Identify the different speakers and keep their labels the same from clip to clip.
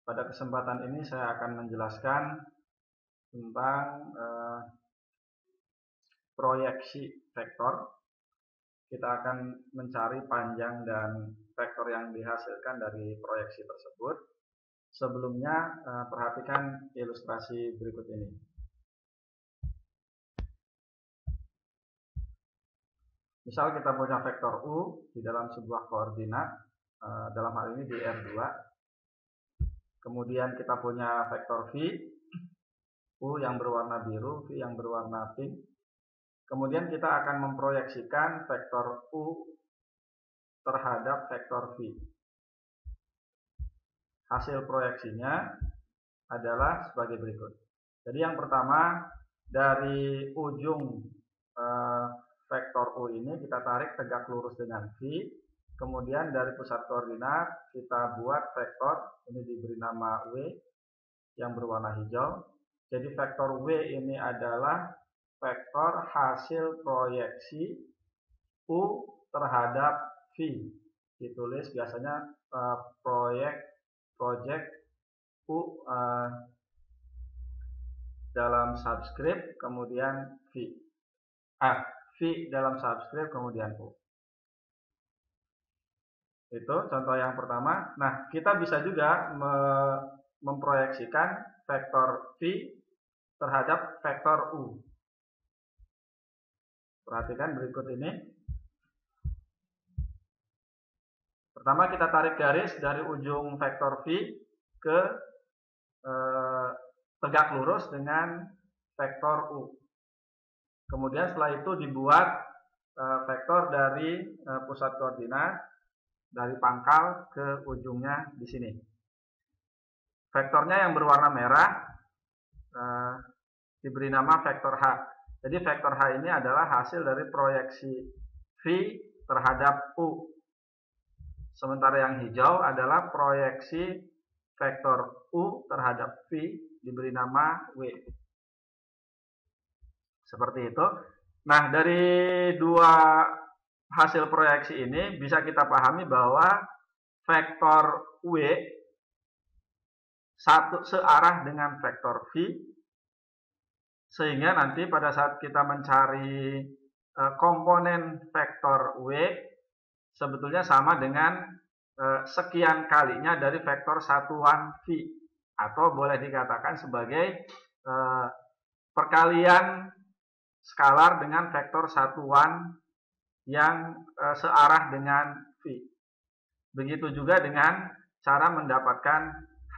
Speaker 1: Pada kesempatan ini saya akan menjelaskan tentang proyeksi vektor. Kita akan mencari panjang dan vektor yang dihasilkan dari proyeksi tersebut. Sebelumnya perhatikan ilustrasi berikut ini. Misal kita punya vektor U di dalam sebuah koordinat, dalam hal ini di R2. Kemudian kita punya vektor V, U yang berwarna biru, V yang berwarna pink. Kemudian kita akan memproyeksikan vektor U terhadap vektor V. Hasil proyeksinya adalah sebagai berikut. Jadi yang pertama, dari ujung vektor U ini kita tarik tegak lurus dengan V. Kemudian dari pusat koordinat kita buat vektor, ini diberi nama W yang berwarna hijau. Jadi vektor W ini adalah vektor hasil proyeksi U terhadap V. Ditulis biasanya project U dalam subscript kemudian V. V dalam subscript kemudian U. Itu contoh yang pertama. Nah, kita bisa juga memproyeksikan vektor V terhadap vektor U. Perhatikan berikut ini. Pertama kita tarik garis dari ujung vektor V ke tegak lurus dengan vektor U. Kemudian setelah itu dibuat vektor dari pusat koordinat dari pangkal ke ujungnya di sini. Vektornya yang berwarna merah diberi nama vektor H. Jadi vektor H ini adalah hasil dari proyeksi V terhadap U. Sementara yang hijau adalah proyeksi vektor U terhadap V diberi nama W. Seperti itu. Nah, dari dua hasil proyeksi ini bisa kita pahami bahwa vektor W searah dengan vektor V, sehingga nanti pada saat kita mencari komponen vektor W sebetulnya sama dengan sekian kalinya dari vektor satuan V, atau boleh dikatakan sebagai perkalian skalar dengan vektor satuan yang searah dengan V. Begitu juga dengan cara mendapatkan H.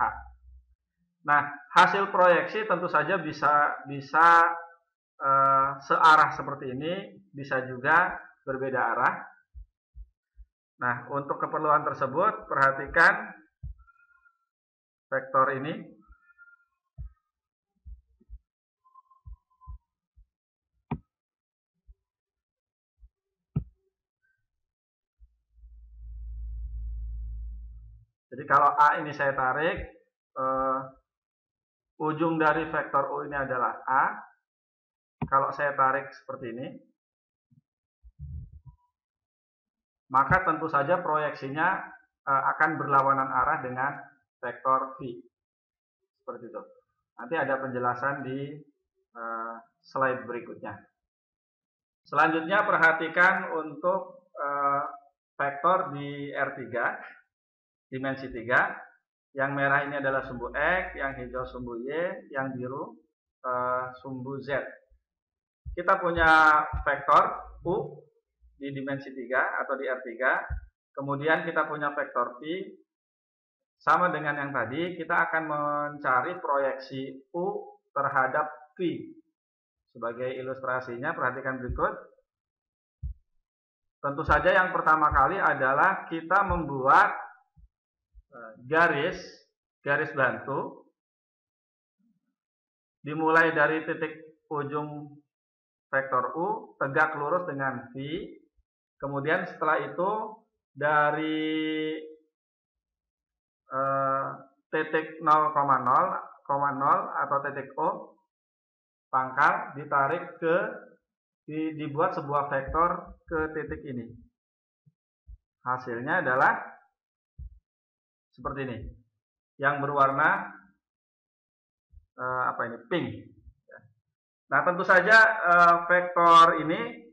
Speaker 1: Nah, hasil proyeksi tentu saja bisa searah seperti ini, bisa juga berbeda arah. Nah, untuk keperluan tersebut perhatikan vektor ini. Jadi kalau A ini saya tarik, ujung dari vektor U ini adalah A. Kalau saya tarik seperti ini, maka tentu saja proyeksinya akan berlawanan arah dengan vektor V. Seperti itu. Nanti ada penjelasan di slide berikutnya. Selanjutnya perhatikan untuk vektor di R3, dimensi 3. Yang merah ini adalah sumbu X, yang hijau sumbu Y, yang biru sumbu Z. Kita punya vektor U di dimensi 3 atau di R3. Kemudian kita punya vektor V. Sama dengan yang tadi, kita akan mencari proyeksi U terhadap V. Sebagai ilustrasinya, perhatikan berikut. Tentu saja yang pertama kali adalah kita membuat garis bantu dimulai dari titik ujung vektor U tegak lurus dengan V. Kemudian setelah itu dari titik 0,0 atau titik O pangkal ditarik dibuat sebuah vektor ke titik ini. Hasilnya adalah seperti ini. yang berwarna pink. Nah, tentu saja vektor ini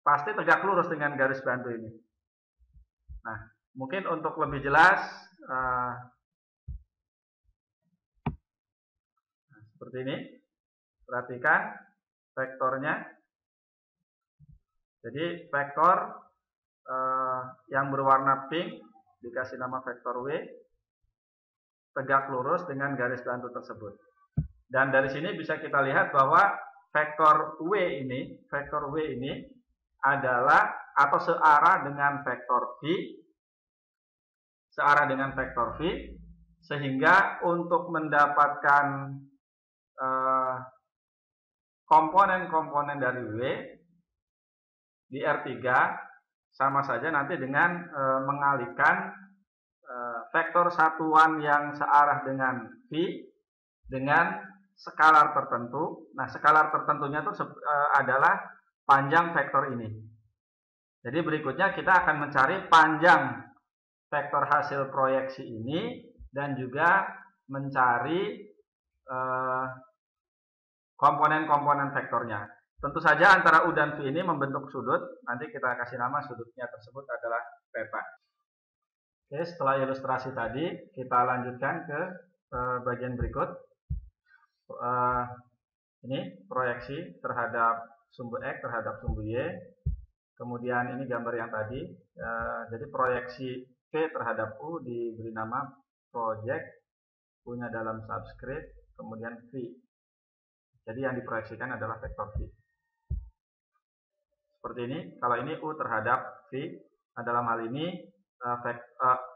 Speaker 1: pasti tegak lurus dengan garis bantu ini. Nah, mungkin untuk lebih jelas seperti ini. Perhatikan vektornya. Jadi vektor yang berwarna pink dikasih nama vektor W, tegak lurus dengan garis bantu tersebut. Dan dari sini bisa kita lihat bahwa vektor W ini adalah atau searah dengan vektor V, sehingga untuk mendapatkan komponen-komponen dari W di R3 sama saja nanti dengan mengalihkan vektor satuan yang searah dengan V dengan skalar tertentu. Nah, skalar tertentunya itu adalah panjang vektor ini. Jadi berikutnya kita akan mencari panjang vektor hasil proyeksi ini dan juga mencari komponen-komponen vektornya. Tentu saja antara U dan V ini membentuk sudut. Nanti kita kasih nama sudutnya tersebut adalah theta. Oke, setelah ilustrasi tadi, kita lanjutkan ke bagian berikut. Ini proyeksi terhadap sumbu X terhadap sumbu Y. Kemudian ini gambar yang tadi. Jadi proyeksi V terhadap U diberi nama project, U-nya dalam subscript, kemudian V. Jadi yang diproyeksikan adalah vektor V. Seperti ini. Kalau ini U terhadap V. Nah, dalam hal ini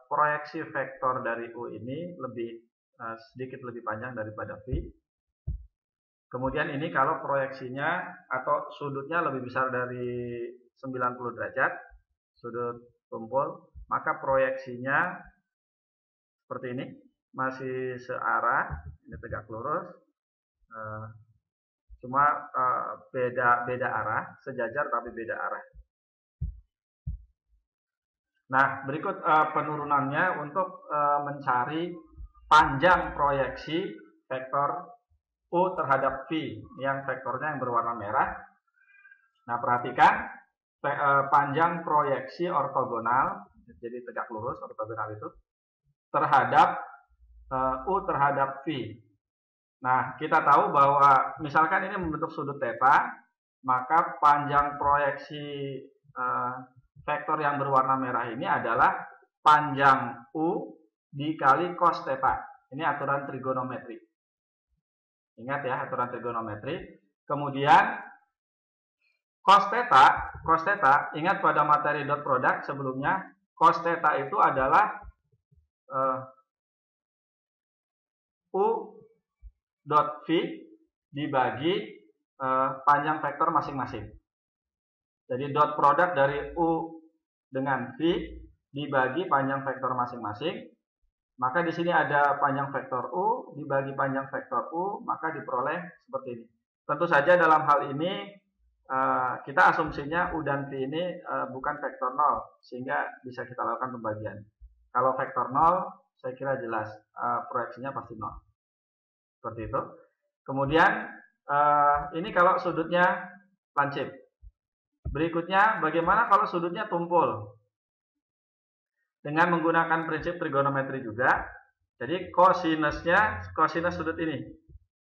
Speaker 1: proyeksi vektor dari U ini sedikit lebih panjang daripada V. Kemudian ini kalau proyeksinya atau sudutnya lebih besar dari 90 derajat, sudut tumpul, maka proyeksinya seperti ini, masih searah, ini tegak lurus, cuma beda arah, sejajar tapi beda arah. Nah, berikut penurunannya untuk mencari panjang proyeksi vektor U terhadap V yang vektornya yang berwarna merah. Nah, perhatikan panjang proyeksi ortogonal, jadi tegak lurus ortogonal itu, terhadap U terhadap V. Nah, kita tahu bahwa misalkan ini membentuk sudut theta, maka panjang proyeksi vektor yang berwarna merah ini adalah panjang U dikali cos theta. Ini aturan trigonometri. Ingat ya, aturan trigonometri. Kemudian cos theta, ingat pada materi dot product sebelumnya, cos theta itu adalah U dot V dibagi panjang vektor masing-masing. Jadi dot product dari U dengan V dibagi panjang vektor masing-masing. Maka di sini ada panjang vektor U dibagi panjang vektor U, maka diperoleh seperti ini. Tentu saja dalam hal ini kita asumsinya U dan V ini bukan vektor 0, sehingga bisa kita lakukan pembagian. Kalau vektor 0, saya kira jelas proyeksinya pasti 0. Seperti itu. Kemudian ini kalau sudutnya lancip. Berikutnya, bagaimana kalau sudutnya tumpul? Dengan menggunakan prinsip trigonometri juga. Jadi cosinus sudut ini.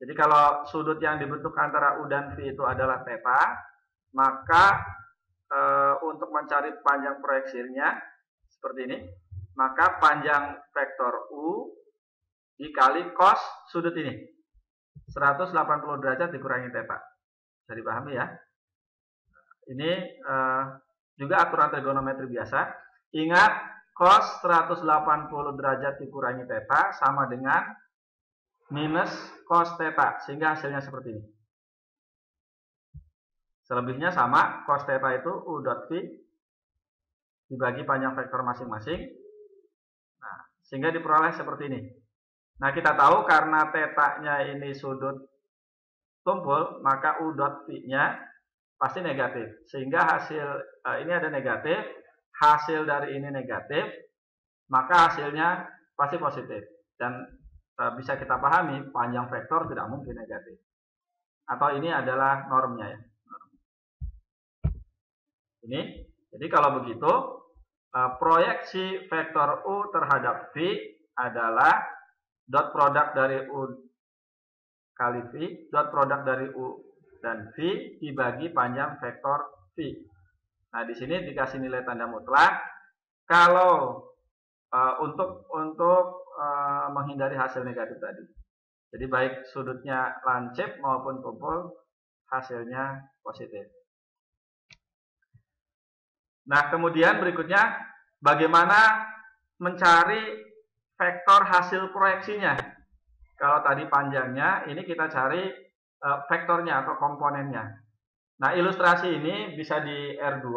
Speaker 1: Jadi kalau sudut yang dibentuk antara U dan V itu adalah theta, maka untuk mencari panjang proyeksinya seperti ini, maka panjang vektor U dikali cos sudut ini. 180 derajat dikurangi theta. Bisa dipahami ya? Ini juga aturan trigonometri biasa. Ingat, cos 180 derajat dikurangi theta sama dengan minus cos theta, sehingga hasilnya seperti ini. Selebihnya sama, cos theta itu U dot V dibagi panjang vektor masing-masing. Nah, sehingga diperoleh seperti ini. Nah, kita tahu karena theta-nya ini sudut tumpul, maka U dot V-nya pasti negatif. Sehingga hasil ini ada negatif, hasil dari ini negatif, maka hasilnya pasti positif. Dan bisa kita pahami panjang vektor tidak mungkin negatif. Atau ini adalah normnya ya. Ini. Jadi kalau begitu proyeksi vektor U terhadap V adalah dot produk dari U kali V, dot produk dari U dan V dibagi panjang vektor V. Nah, di sini dikasih nilai tanda mutlak. Kalau untuk menghindari hasil negatif tadi. Jadi baik sudutnya lancip maupun kumpul hasilnya positif. Nah, kemudian berikutnya bagaimana mencari vektor hasil proyeksinya. Kalau tadi panjangnya, ini kita cari vektornya atau komponennya. Nah, ilustrasi ini bisa di R2,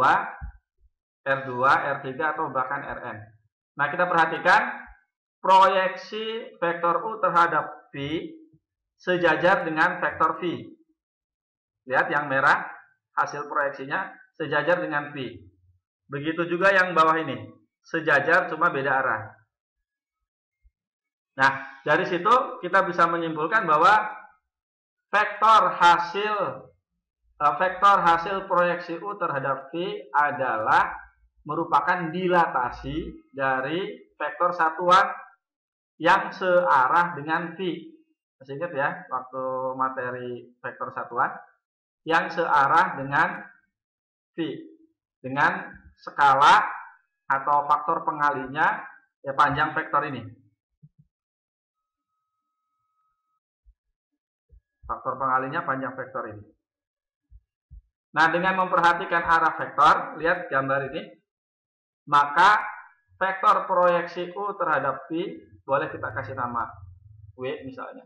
Speaker 1: R3 atau bahkan Rn. Nah, kita perhatikan proyeksi vektor U terhadap V sejajar dengan vektor V. Lihat yang merah, hasil proyeksinya sejajar dengan V. Begitu juga yang bawah ini, sejajar cuma beda arah. Nah, dari situ kita bisa menyimpulkan bahwa vektor hasil proyeksi U terhadap V adalah merupakan dilatasi dari vektor satuan yang searah dengan V. Masih ingat ya, waktu materi vektor satuan yang searah dengan V. Dengan skala atau faktor pengalinya ya panjang vektor ini. Faktor pengalinya panjang vektor ini. Nah, dengan memperhatikan arah vektor, lihat gambar ini, maka vektor proyeksi U terhadap V, boleh kita kasih nama W misalnya,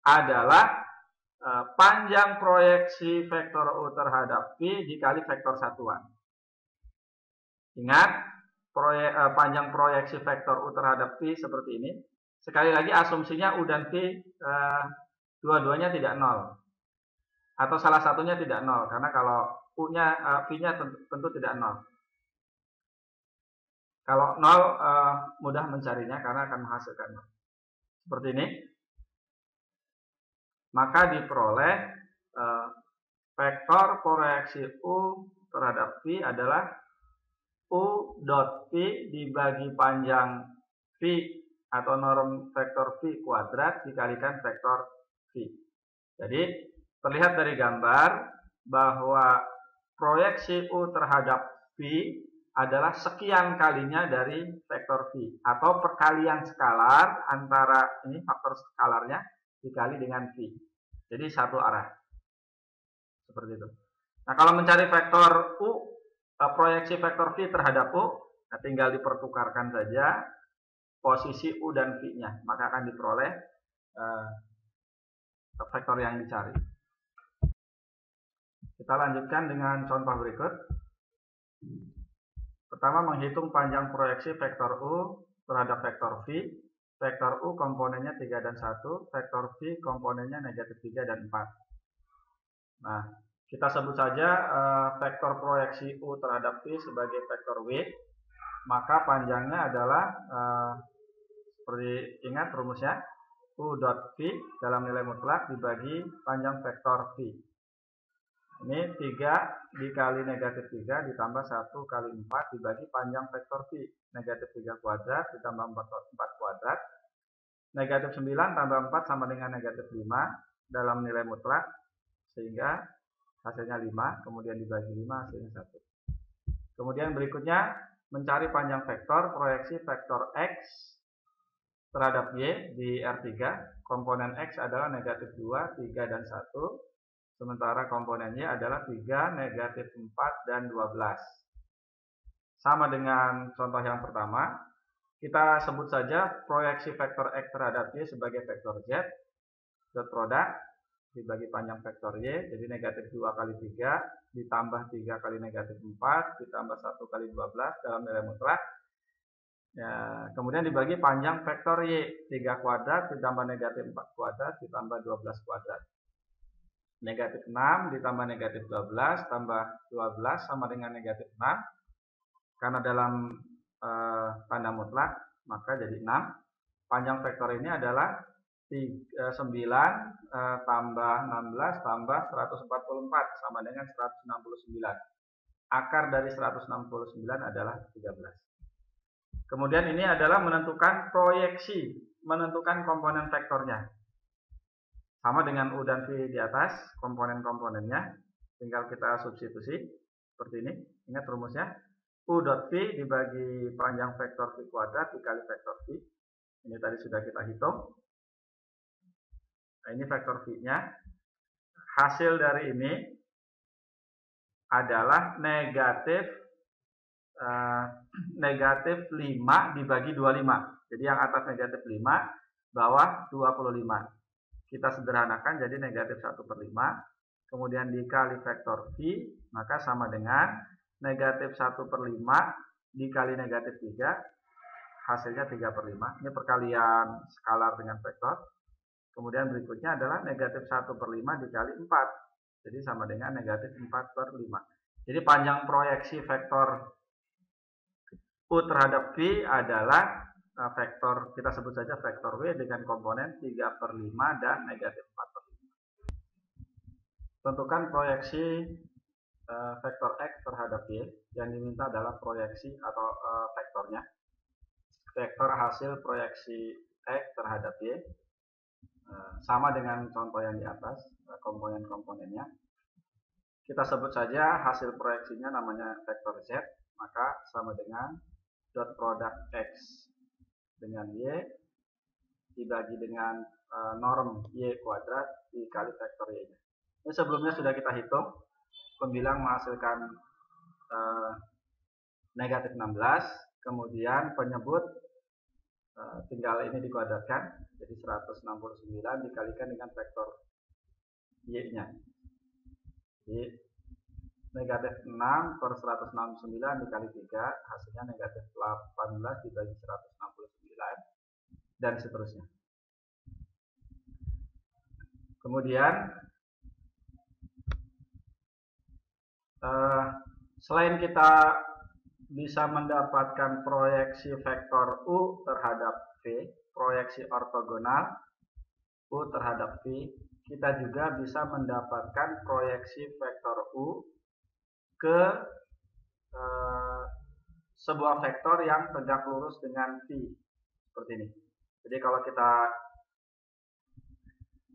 Speaker 1: adalah panjang proyeksi vektor U terhadap V dikali vektor satuan. Ingat, panjang proyeksi vektor U terhadap V seperti ini. Sekali lagi asumsinya U dan V dua-duanya tidak nol. Atau salah satunya tidak nol. Karena kalau V-nya tentu tidak nol. Kalau nol mudah mencarinya karena akan menghasilkan nol. Seperti ini. Maka diperoleh vektor proyeksi U terhadap V adalah U dot V dibagi panjang V atau norm vektor V kuadrat dikalikan vektor V. Jadi terlihat dari gambar bahwa proyeksi U terhadap V adalah sekian kalinya dari vektor V atau perkalian skalar antara ini faktor skalarnya dikali dengan V. Jadi satu arah. Seperti itu. Nah, kalau mencari vektor U, proyeksi vektor V terhadap U, nah tinggal dipertukarkan saja posisi U dan V-nya, maka akan diperoleh vektor yang dicari. Kita lanjutkan dengan contoh berikut. Pertama, menghitung panjang proyeksi vektor U terhadap vektor V. Vektor U komponennya 3 dan 1, vektor V komponennya negatif 3 dan 4. Nah, kita sebut saja vektor proyeksi U terhadap V sebagai vektor W. Maka panjangnya adalah, seperti ingat rumusnya, U dot V dalam nilai mutlak dibagi panjang vektor V. Ini 3 dikali negatif 3 ditambah 1 kali 4 dibagi panjang vektor V. Negatif 3 kuadrat ditambah 4 kuadrat. Negatif 9 tambah 4 sama dengan negatif 5 dalam nilai mutlak. Sehingga hasilnya 5. Kemudian dibagi 5 hasilnya 1. Kemudian berikutnya mencari panjang vektor proyeksi vektor X terhadap Y di R3. Komponen X adalah negatif 2, 3, dan 1. Sementara komponen Y adalah 3, negatif 4, dan 12. Sama dengan contoh yang pertama, kita sebut saja proyeksi vektor X terhadap Y sebagai vektor Z. Dot produk dibagi panjang vektor Y, jadi negatif 2 kali 3, ditambah 3 kali negatif 4, ditambah 1 kali 12 dalam nilai mutlak. Ya, kemudian dibagi panjang vektor Y, 3 kuadrat ditambah negatif 4 kuadrat ditambah 12 kuadrat. Negatif 6 ditambah negatif 12 tambah 12 sama dengan negatif 6. Karena dalam tanda mutlak maka jadi 6. panjang vektor ini adalah 9 tambah 16 tambah 144 sama dengan 169. Akar dari 169 adalah 13. Kemudian ini adalah menentukan proyeksi, menentukan komponen vektornya. Sama dengan U dan V di atas, komponen-komponennya. Tinggal kita substitusi seperti ini. Ingat rumusnya. U dot V dibagi panjang vektor V kuadrat dikali vektor V. Ini tadi sudah kita hitung. Nah, ini vektor V-nya. Hasil dari ini adalah negatif 5 dibagi 25. Jadi yang atas negatif 5, bawah 25. Kita sederhanakan jadi negatif 1/5. Kemudian dikali vektor V, maka sama dengan negatif 1/5 dikali negatif 3, hasilnya 3/5. Ini perkalian skalar dengan vektor. Kemudian berikutnya adalah negatif 1/5 dikali 4. Jadi sama dengan negatif 4/5. Jadi panjang proyeksi vektor U terhadap V adalah vektor, kita sebut saja vektor W dengan komponen 3/5 dan negatif 4/5. Tentukan proyeksi vektor X terhadap Y. Yang diminta adalah proyeksi atau vektornya. Vektor hasil proyeksi X terhadap Y. Sama dengan contoh yang di atas, komponen-komponennya. Kita sebut saja hasil proyeksinya namanya vektor Z, maka sama dengan dot product X dengan Y dibagi dengan norm Y kuadrat dikali vektor Y-nya. Ini sebelumnya sudah kita hitung. Pembilang menghasilkan negatif 16, kemudian penyebut tinggal ini dikuadratkan, jadi 169 dikalikan dengan vektor Y-nya. Jadi negatif 6 per 169 dikali 3, hasilnya negatif 18 dibagi 169, dan seterusnya. Kemudian, selain kita bisa mendapatkan proyeksi vektor U terhadap V, proyeksi ortogonal U terhadap V, kita juga bisa mendapatkan proyeksi vektor U ke sebuah vektor yang tegak lurus dengan V, seperti ini. Jadi kalau kita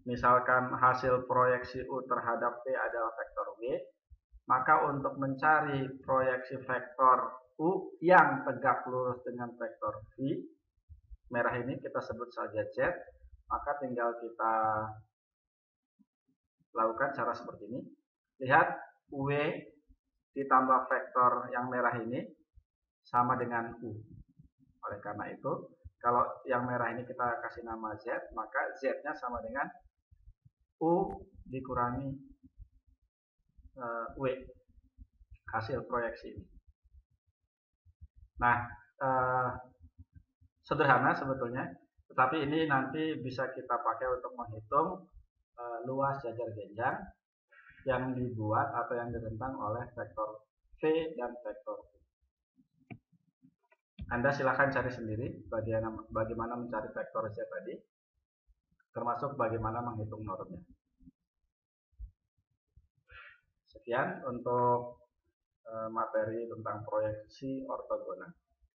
Speaker 1: misalkan hasil proyeksi U terhadap V adalah vektor W, maka untuk mencari proyeksi vektor U yang tegak lurus dengan vektor V, merah ini kita sebut saja Z, maka tinggal kita lakukan cara seperti ini. Lihat, W ditambah vektor yang merah ini sama dengan U. Oleh karena itu, kalau yang merah ini kita kasih nama Z, maka Z-nya sama dengan U dikurangi W, hasil proyeksi ini. Nah, sederhana sebetulnya, tetapi ini nanti bisa kita pakai untuk menghitung luas jajar genjang yang dibuat atau yang direntang oleh vektor V dan vektor U. Anda silakan cari sendiri bagaimana mencari vektor Z tadi, termasuk bagaimana menghitung normnya. Sekian untuk materi tentang proyeksi ortogonal.